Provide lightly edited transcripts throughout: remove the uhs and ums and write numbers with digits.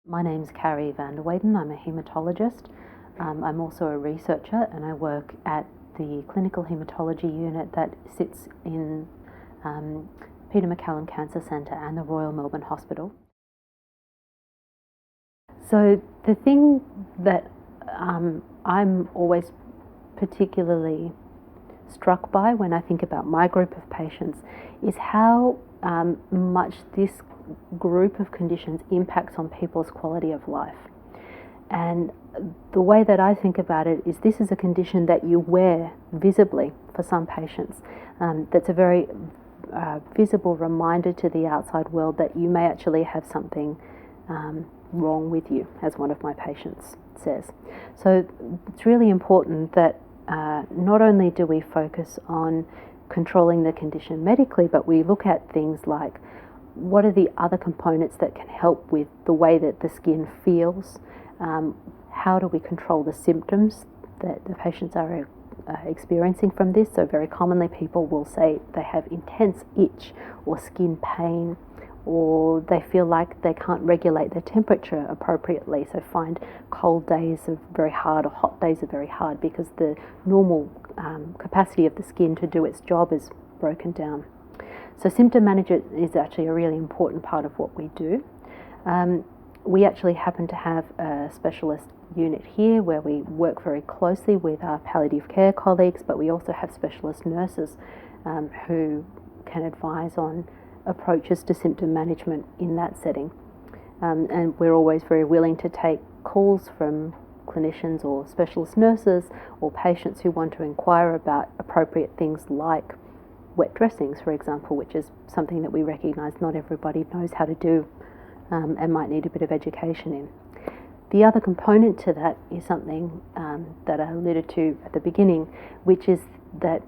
My name's Carrie Van Der Weyden. I'm a haematologist. I'm also a researcher, and I work at the clinical haematology unit that sits in Peter MacCallum Cancer Centre and the Royal Melbourne Hospital. So the thing that I'm always particularly struck by when I think about my group of patients is how much this group of conditions impacts on people's quality of life. And the way that I think about it is this is a condition that you wear visibly for some patients. That's a very visible reminder to the outside world that you may actually have something wrong with you, as one of my patients says. So it's really important that not only do we focus on controlling the condition medically, but we look at things like what are the other components that can help with the way that the skin feels. How do we control the symptoms that the patients are experiencing from this? So very commonly people will say they have intense itch or skin pain, or they feel like they can't regulate their temperature appropriately, so find cold days are very hard or hot days are very hard because the normal capacity of the skin to do its job is broken down. So symptom management is actually a really important part of what we do. We actually happen to have a specialist unit here where we work very closely with our palliative care colleagues, but we also have specialist nurses who can advise on approaches to symptom management in that setting. And we're always very willing to take calls from clinicians or specialist nurses or patients who want to inquire about appropriate things like wet dressings, for example, which is something that we recognise not everybody knows how to do and might need a bit of education in. The other component to that is something that I alluded to at the beginning, which is that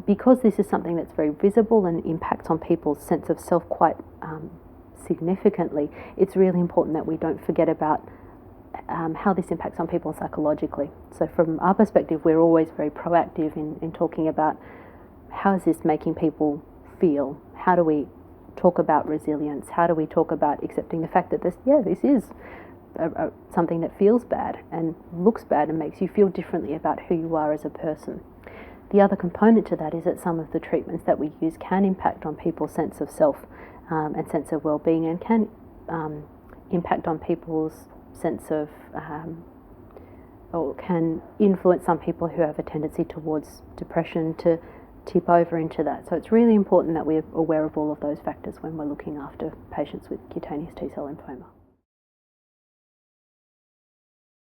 because this is something that's very visible and impacts on people's sense of self quite significantly, it's really important that we don't forget about how this impacts on people psychologically. So from our perspective, we're always very proactive in talking about how is this making people feel? How do we talk about resilience? How do we talk about accepting the fact that this is something that feels bad and looks bad and makes you feel differently about who you are as a person? The other component to that is that some of the treatments that we use can impact on people's sense of self and sense of well-being, and can impact on people's sense of or can influence some people who have a tendency towards depression to tip over into that. So it's really important that we're aware of all of those factors when we're looking after patients with cutaneous T cell lymphoma.